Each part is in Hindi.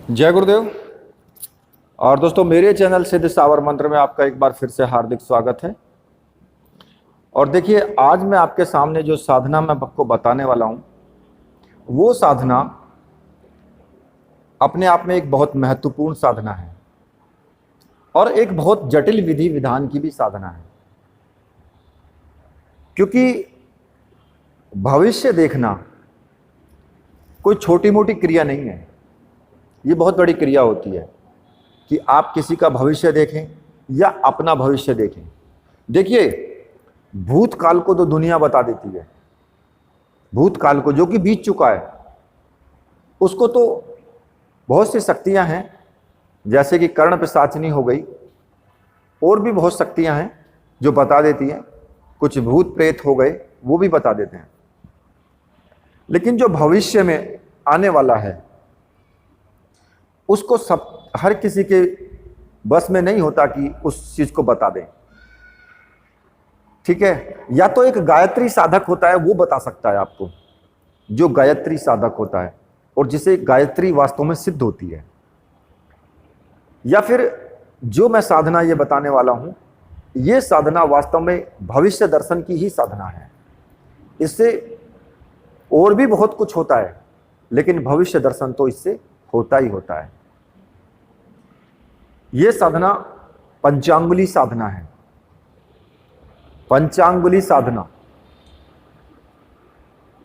जय गुरुदेव। और दोस्तों, मेरे चैनल सिद्ध सावर मंत्र में आपका एक बार फिर से हार्दिक स्वागत है। और देखिए, आज मैं आपके सामने जो साधना मैं आपको बताने वाला हूं, वो साधना अपने आप में एक बहुत महत्वपूर्ण साधना है और एक बहुत जटिल विधि विधान की भी साधना है। क्योंकि भविष्य देखना कोई छोटी मोटी क्रिया नहीं है, ये बहुत बड़ी क्रिया होती है कि आप किसी का भविष्य देखें या अपना भविष्य देखें। देखिए, भूतकाल को तो दुनिया बता देती है, भूतकाल को जो कि बीत चुका है उसको तो बहुत सी शक्तियां हैं, जैसे कि कर्ण पिशाचिनी हो गई, और भी बहुत शक्तियां हैं जो बता देती हैं। कुछ भूत प्रेत हो गए, वो भी बता देते हैं। लेकिन जो भविष्य में आने वाला है उसको सब हर किसी के बस में नहीं होता कि उस चीज को बता दें। ठीक है, या तो एक गायत्री साधक होता है, वो बता सकता है आपको, जो गायत्री साधक होता है और जिसे गायत्री वास्तव में सिद्ध होती है। या फिर जो मैं साधना ये बताने वाला हूं, ये साधना वास्तव में भविष्य दर्शन की ही साधना है। इससे और भी बहुत कुछ होता है, लेकिन भविष्य दर्शन तो इससे होता ही होता है। यह साधना पंचांगुली साधना है। पंचांगुली साधना,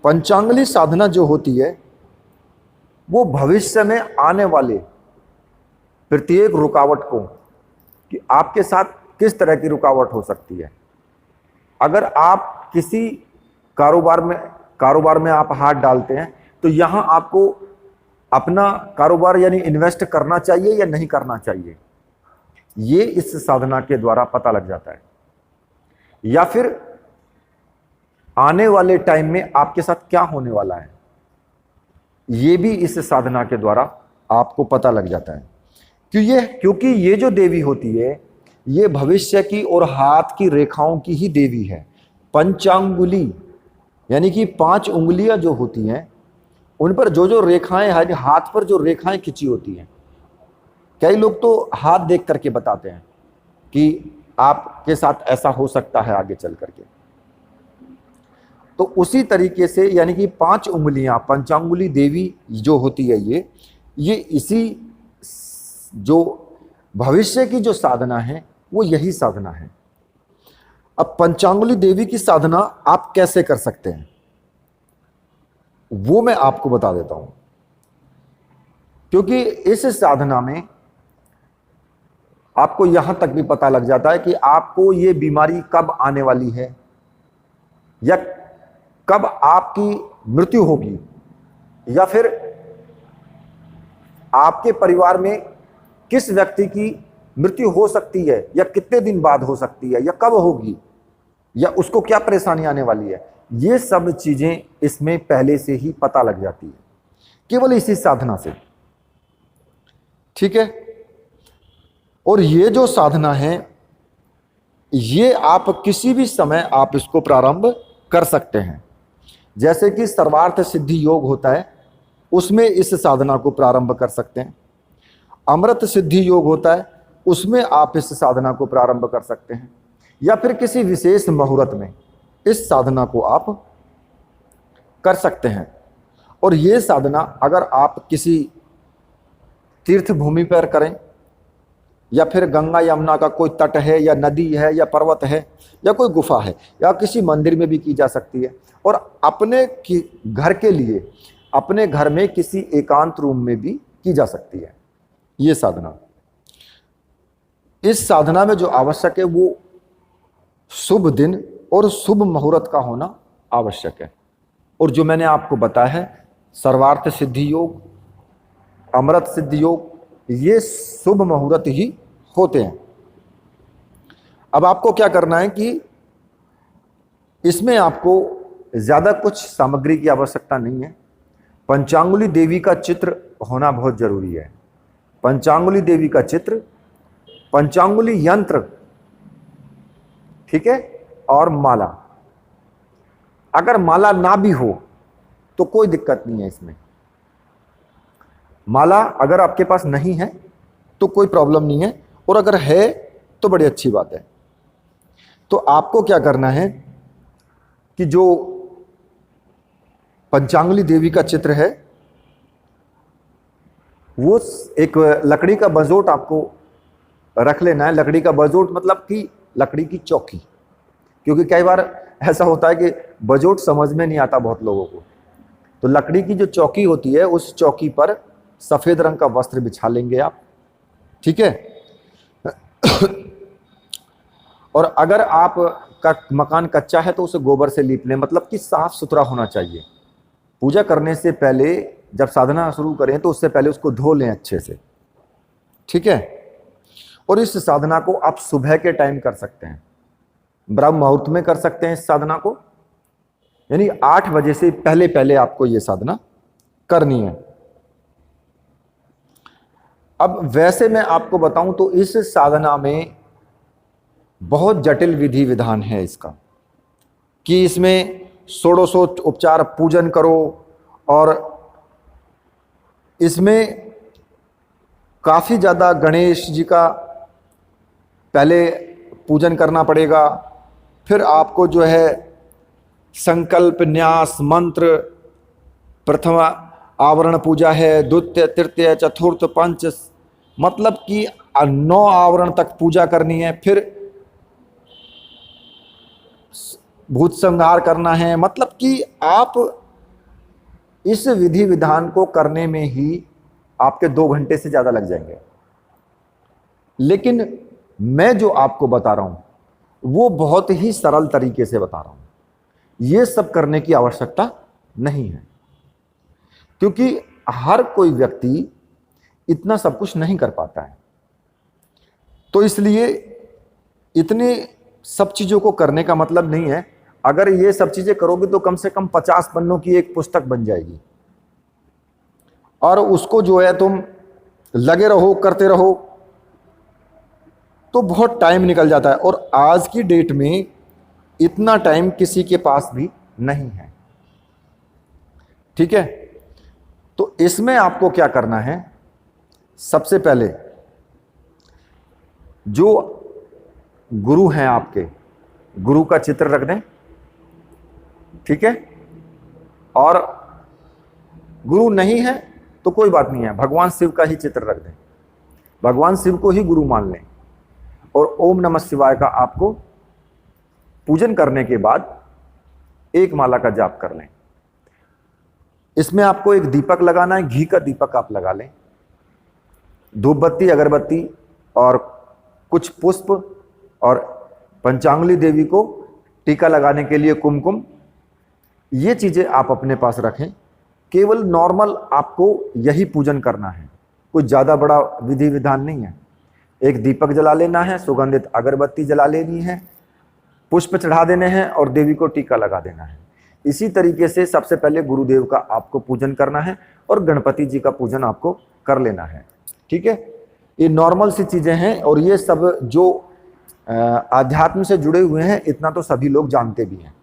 पंचांगुली साधना जो होती है वो भविष्य में आने वाले प्रत्येक रुकावट को, कि आपके साथ किस तरह की रुकावट हो सकती है। अगर आप किसी कारोबार में आप हाथ डालते हैं तो यहां आपको अपना कारोबार यानी इन्वेस्ट करना चाहिए या नहीं करना चाहिए, ये इस साधना के द्वारा पता लग जाता है। या फिर आने वाले टाइम में आपके साथ क्या होने वाला है, ये भी इस साधना के द्वारा आपको पता लग जाता है। क्योंकि ये जो देवी होती है, ये भविष्य की और हाथ की रेखाओं की ही देवी है। पंचांगुली यानी कि 5 उंगलियां जो होती हैं, उन पर जो जो रेखाएं, हाथ पर जो रेखाएं खिंची होती हैं, कई लोग तो हाथ देख करके बताते हैं कि आपके साथ ऐसा हो सकता है आगे चल करके। तो उसी तरीके से यानी कि 5 उंगलियां, पंचांगुली देवी जो होती है, ये इसी जो भविष्य की जो साधना है वो यही साधना है। अब पंचांगुली देवी की साधना आप कैसे कर सकते हैं वो मैं आपको बता देता हूं। क्योंकि इस साधना में आपको यहां तक भी पता लग जाता है कि आपको ये बीमारी कब आने वाली है या कब आपकी मृत्यु होगी, या फिर आपके परिवार में किस व्यक्ति की मृत्यु हो सकती है, या कितने दिन बाद हो सकती है, या कब होगी, या उसको क्या परेशानी आने वाली है। ये सब चीजें इसमें पहले से ही पता लग जाती है, केवल इसी साधना से। ठीक है, और ये जो साधना है, ये आप किसी भी समय आप इसको प्रारंभ कर सकते हैं। जैसे कि सर्वार्थ सिद्धि योग होता है, उसमें इस साधना को प्रारंभ कर सकते हैं। अमृत सिद्धि योग होता है, उसमें आप इस साधना को प्रारंभ कर सकते हैं। या फिर किसी विशेष मुहूर्त में इस साधना को आप कर सकते हैं। और ये साधना अगर आप किसी तीर्थ भूमि पर करें, या फिर गंगा यमुना का कोई तट है, या नदी है, या पर्वत है, या कोई गुफा है, या किसी मंदिर में भी की जा सकती है। और अपने घर के लिए, अपने घर में किसी एकांत रूम में भी की जा सकती है ये साधना। इस साधना में जो आवश्यक है वो शुभ दिन और शुभ मुहूर्त का होना आवश्यक है। और जो मैंने आपको बताया है, सर्वार्थ सिद्धि योग, अमृत सिद्धि योग, ये शुभ मुहूर्त ही होते हैं। अब आपको क्या करना है कि इसमें आपको ज्यादा कुछ सामग्री की आवश्यकता नहीं है। पंचांगुली देवी का चित्र होना बहुत जरूरी है। पंचांगुली देवी का चित्र, पंचांगुली यंत्र, ठीक है, और माला। अगर माला ना भी हो तो कोई दिक्कत नहीं है इसमें। माला अगर आपके पास नहीं है तो कोई प्रॉब्लम नहीं है, और अगर है तो बड़ी अच्छी बात है। तो आपको क्या करना है कि जो पंचांगुली देवी का चित्र है वो एक लकड़ी का बजोट आपको रख लेना है। लकड़ी का बजोट मतलब कि लकड़ी की चौकी, क्योंकि कई बार ऐसा होता है कि बजोट समझ में नहीं आता बहुत लोगों को। तो लकड़ी की जो चौकी होती है उस चौकी पर सफेद रंग का वस्त्र बिछा लेंगे आप, ठीक है। और अगर आप का मकान कच्चा है तो उसे गोबर से लीप लें, मतलब कि साफ सुथरा होना चाहिए। पूजा करने से पहले जब साधना शुरू करें तो उससे पहले उसको धो लें अच्छे से, ठीक है। और इस साधना को आप सुबह के टाइम कर सकते हैं, ब्रह्म मुहूर्त में कर सकते हैं इस साधना को, यानी 8 बजे से पहले पहले आपको यह साधना करनी है। अब वैसे मैं आपको बताऊं तो इस साधना में बहुत जटिल विधि विधान है इसका, कि इसमें षोडशोपचार पूजन करो, और इसमें काफ़ी ज़्यादा गणेश जी का पहले पूजन करना पड़ेगा। फिर आपको जो है संकल्प, न्यास, मंत्र, प्रथम आवरण पूजा है, द्वितीय, तृतीय, चतुर्थ, पंच, मतलब कि 9 आवरण तक पूजा करनी है। फिर भूत संहार करना है, मतलब कि आप इस विधि विधान को करने में ही आपके 2 घंटे से ज़्यादा लग जाएंगे। लेकिन मैं जो आपको बता रहा हूं वो बहुत ही सरल तरीके से बता रहा हूं। ये सब करने की आवश्यकता नहीं है, क्योंकि हर कोई व्यक्ति इतना सब कुछ नहीं कर पाता है। तो इसलिए इतने सब चीज़ों को करने का मतलब नहीं है, अगर ये सब चीज़ें करोगे तो कम से कम 50 पन्नों की एक पुस्तक बन जाएगी, और उसको जो है तुम लगे रहो, करते रहो, तो बहुत टाइम निकल जाता है। और आज की डेट में इतना टाइम किसी के पास भी नहीं है, ठीक है। तो इसमें आपको क्या करना है, सबसे पहले जो गुरु हैं आपके, गुरु का चित्र रख दें, ठीक है। और गुरु नहीं है तो कोई बात नहीं है, भगवान शिव का ही चित्र रख दें, भगवान शिव को ही गुरु मान लें। और ओम नमः शिवाय का आपको पूजन करने के बाद एक माला का जाप कर लें। इसमें आपको एक दीपक लगाना है, घी का दीपक आप लगा लें, धूप बत्ती, अगरबत्ती और कुछ पुष्प, और पंचांगुली देवी को टीका लगाने के लिए कुमकुम, ये चीज़ें आप अपने पास रखें। केवल नॉर्मल आपको यही पूजन करना है, कोई ज़्यादा बड़ा विधि विधान नहीं है। एक दीपक जला लेना है, सुगंधित अगरबत्ती जला लेनी है, पुष्प चढ़ा देने हैं और देवी को टीका लगा देना है। इसी तरीके से सबसे पहले गुरुदेव का आपको पूजन करना है और गणपति जी का पूजन आपको कर लेना है, ठीक है। ये नॉर्मल सी चीज़ें हैं, और ये सब जो आध्यात्म से जुड़े हुए हैं इतना तो सभी लोग जानते भी हैं।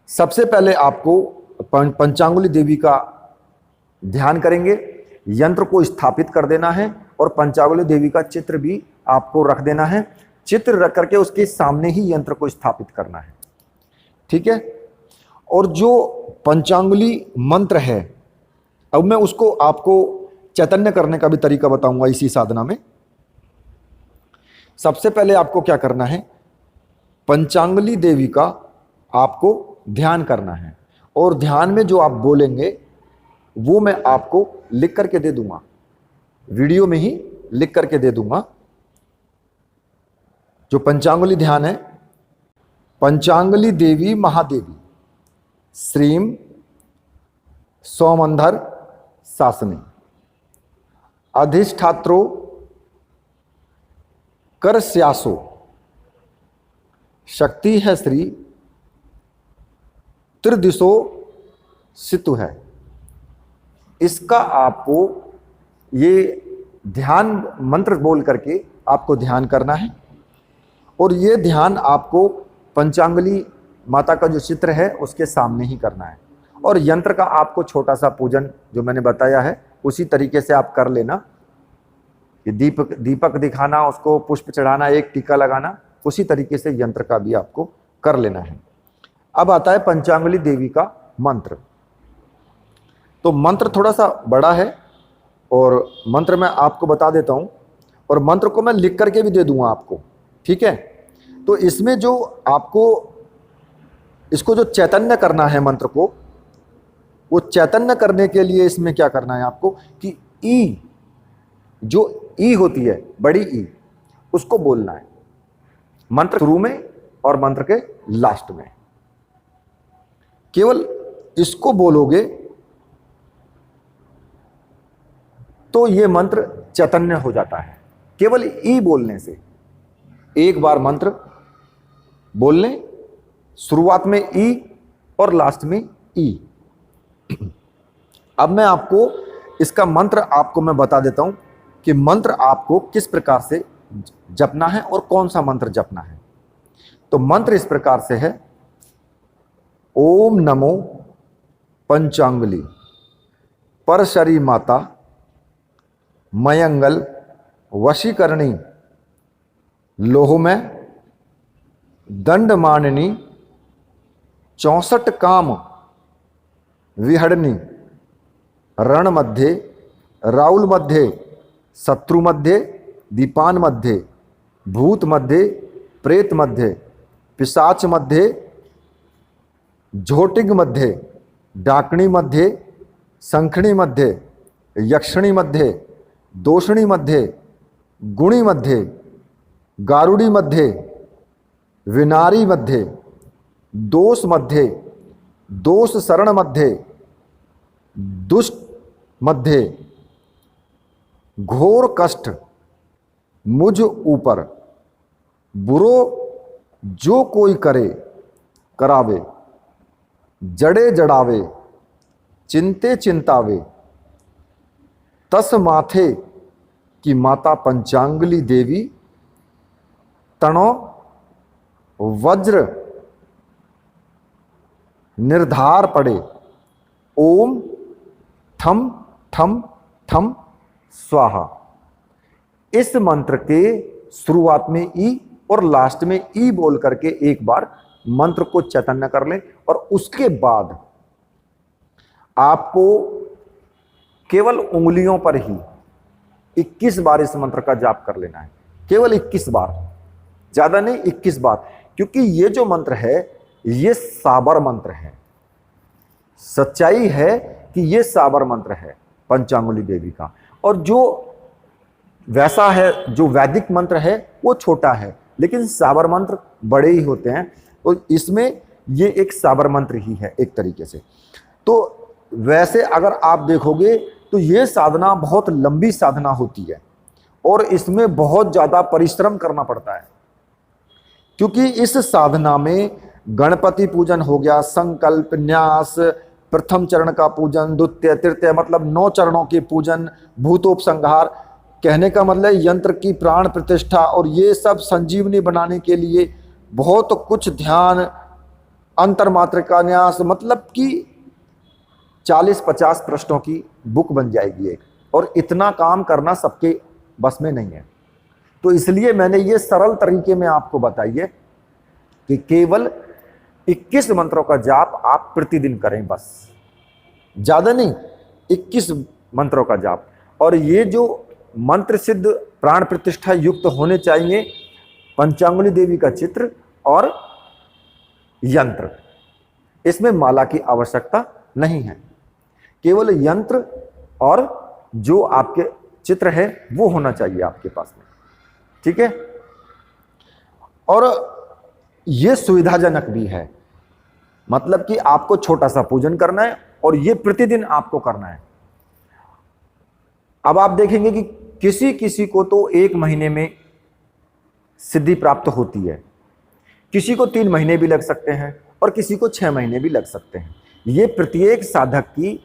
सबसे पहले आपको पंचांगुली देवी का ध्यान करेंगे, यंत्र को स्थापित कर देना है, और पंचांगुली देवी का चित्र भी आपको रख देना है। चित्र रख करके उसके सामने ही यंत्र को स्थापित करना है, ठीक है। और जो पंचांगुली मंत्र है, अब मैं उसको आपको चैतन्य करने का भी तरीका बताऊंगा इसी साधना में। सबसे पहले आपको क्या करना है, पंचांगुली देवी का आपको ध्यान करना है, और ध्यान में जो आप बोलेंगे वो मैं आपको लिख करके दे दूंगा, वीडियो में ही लिख करके दे दूंगा। जो पंचांगुली ध्यान है, पंचांगुली देवी महादेवी श्रीम सोमंधर शासनी अधिष्ठात्रो कर स्यासो, शक्ति है श्री त्रिदिशो सितु है। इसका आपको ये ध्यान मंत्र बोल करके आपको ध्यान करना है, और ये ध्यान आपको पंचांगुली माता का जो चित्र है उसके सामने ही करना है। और यंत्र का आपको छोटा सा पूजन जो मैंने बताया है उसी तरीके से आप कर लेना, कि दीपक दिखाना, उसको पुष्प चढ़ाना, एक टीका लगाना, उसी तरीके से यंत्र का भी आपको कर लेना है। अब आता है पंचांगुली देवी का मंत्र। तो मंत्र थोड़ा सा बड़ा है और मंत्र मैं आपको बता देता हूं, और मंत्र को मैं लिख करके भी दे दूंगा आपको, ठीक है। तो इसमें जो आपको इसको जो चैतन्य करना है मंत्र को, वो चैतन्य करने के लिए इसमें क्या करना है आपको कि ई, जो ई होती है बड़ी ई, उसको बोलना है मंत्र शुरू में और मंत्र के लास्ट में। केवल इसको बोलोगे तो ये मंत्र चैतन्य हो जाता है, केवल ई बोलने से। एक बार मंत्र बोल लें, शुरुआत में ई और लास्ट में ई। अब मैं आपको इसका मंत्र आपको मैं बता देता हूं कि मंत्र आपको किस प्रकार से जपना है और कौन सा मंत्र जपना है। तो मंत्र इस प्रकार से है, ओम नमो पंचांगुली परशरी माता मयंगल वशीकरणी लोहमय दंड माननी 64 काम विहड़नी रण मध्ये राउल मध्ये शत्रु मध्ये दीपान मध्ये भूत मध्ये प्रेत मध्ये पिशाच मध्ये झोटिग मध्ये डाकणी मध्ये संखणी मध्ये यक्षिणी मध्ये दोषणी मध्ये गुणी मध्ये गारुड़ी मध्ये विनारी मध्ये दोष मध्ये दोष शरण मध्ये दुष्ट मध्ये घोर कष्ट मुझ ऊपर बुरो जो कोई करे करावे जड़े जड़ावे चिंते चिंतावे तस माथे की माता पंचांगुली देवी तणो वज्र निर्धार पड़े ओम ठम ठम ठम स्वाहा। इस मंत्र के शुरुआत में ई और लास्ट में ई बोल करके एक बार मंत्र को चैतन्य कर लें, और उसके बाद आपको केवल उंगलियों पर ही 21 बार इस मंत्र का जाप कर लेना है। केवल 21 बार, ज्यादा नहीं, 21 बार। क्योंकि ये जो मंत्र है ये साबर मंत्र है। सच्चाई है कि ये साबर मंत्र है पंचांगुली देवी का, और जो वैसा है जो वैदिक मंत्र है वो छोटा है, लेकिन साबर मंत्र बड़े ही होते हैं। तो इसमें ये एक साबर मंत्र ही है एक तरीके से। तो वैसे अगर आप देखोगे तो ये साधना बहुत लंबी साधना होती है और इसमें बहुत ज़्यादा परिश्रम करना पड़ता है, क्योंकि इस साधना में गणपति पूजन हो गया, संकल्प, न्यास, प्रथम चरण का पूजन, द्वितीय तृतीय मतलब 9 चरणों के पूजन, भूतोपसंहार, कहने का मतलब यंत्र की प्राण प्रतिष्ठा, और ये सब संजीवनी बनाने के लिए बहुत कुछ ध्यान, अंतर्मात्रिका न्यास, मतलब कि 40-50 प्रश्नों की बुक बन जाएगी एक, और इतना काम करना सबके बस में नहीं है। तो इसलिए मैंने ये सरल तरीके में आपको बताई है कि केवल 21 मंत्रों का जाप आप प्रतिदिन करें, बस, ज्यादा नहीं, 21 मंत्रों का जाप। और ये जो मंत्र सिद्ध प्राण प्रतिष्ठा युक्त होने चाहिए पंचांगुली देवी का चित्र और यंत्र, इसमें माला की आवश्यकता नहीं है, केवल यंत्र और जो आपके चित्र है वो होना चाहिए आपके पास में, ठीक है। और ये सुविधाजनक भी है, मतलब कि आपको छोटा सा पूजन करना है और ये प्रतिदिन आपको करना है। अब आप देखेंगे कि किसी किसी को तो 1 महीने में सिद्धि प्राप्त होती है, किसी को 3 महीने भी लग सकते हैं और किसी को 6 महीने भी लग सकते हैं। ये प्रत्येक साधक की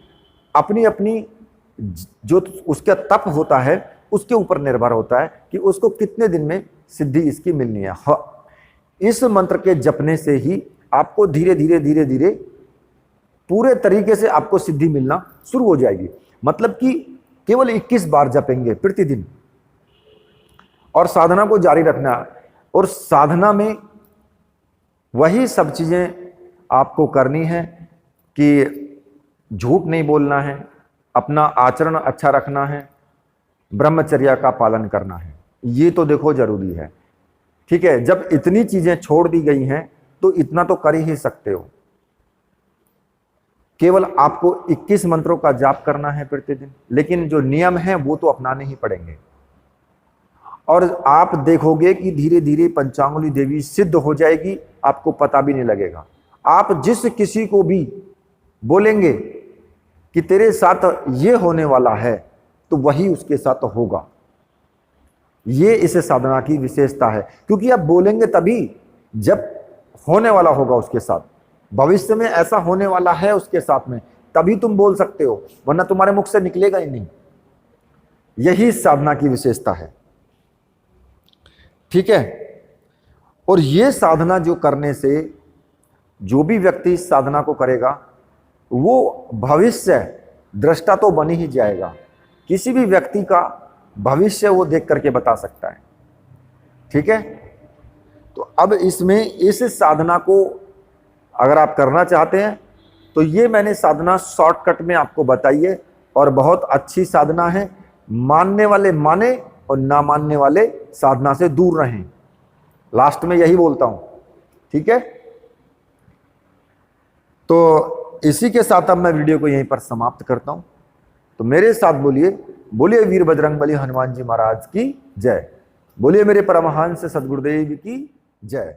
अपनी अपनी जो उसका तप होता है उसके ऊपर निर्भर होता है कि उसको कितने दिन में सिद्धि इसकी मिलनी है। इस मंत्र के जपने से ही आपको धीरे धीरे धीरे धीरे पूरे तरीके से आपको सिद्धि मिलना शुरू हो जाएगी। मतलब कि केवल 21 बार जपेंगे प्रतिदिन और साधना को जारी रखना। और साधना में वही सब चीजें आपको करनी है कि झूठ नहीं बोलना है, अपना आचरण अच्छा रखना है, ब्रह्मचर्या का पालन करना है। ये तो देखो जरूरी है, ठीक है। जब इतनी चीजें छोड़ दी गई हैं तो इतना तो कर ही सकते हो। केवल आपको 21 मंत्रों का जाप करना है प्रतिदिन, लेकिन जो नियम है वो तो अपनाने ही पड़ेंगे। और आप देखोगे कि धीरे धीरे पंचांगुली देवी सिद्ध हो जाएगी, आपको पता भी नहीं लगेगा। आप जिस किसी को भी बोलेंगे कि तेरे साथ ये होने वाला है, तो वही उसके साथ होगा। ये इस साधना की विशेषता है, क्योंकि आप बोलेंगे तभी जब होने वाला होगा उसके साथ। भविष्य में ऐसा होने वाला है उसके साथ में, तभी तुम बोल सकते हो, वरना तुम्हारे मुख से निकलेगा ही नहीं। यही साधना की विशेषता है, ठीक है। और ये साधना जो करने से जो भी व्यक्ति इस साधना को करेगा वो भविष्य दृष्टा तो बन ही जाएगा। किसी भी व्यक्ति का भविष्य वो देख करके बता सकता है, ठीक है। तो अब इसमें इस साधना को अगर आप करना चाहते हैं तो ये मैंने साधना शॉर्टकट में आपको बताई है, और बहुत अच्छी साधना है। मानने वाले माने और ना मानने वाले साधना से दूर रहें। लास्ट में यही बोलता हूं, ठीक है। तो इसी के साथ अब मैं वीडियो को यहीं पर समाप्त करता हूं। तो मेरे साथ बोलिए, बोलिए वीर बजरंगबली हनुमान जी महाराज की जय। बोलिए मेरे परमहंस सद्गुरुदेव की जय।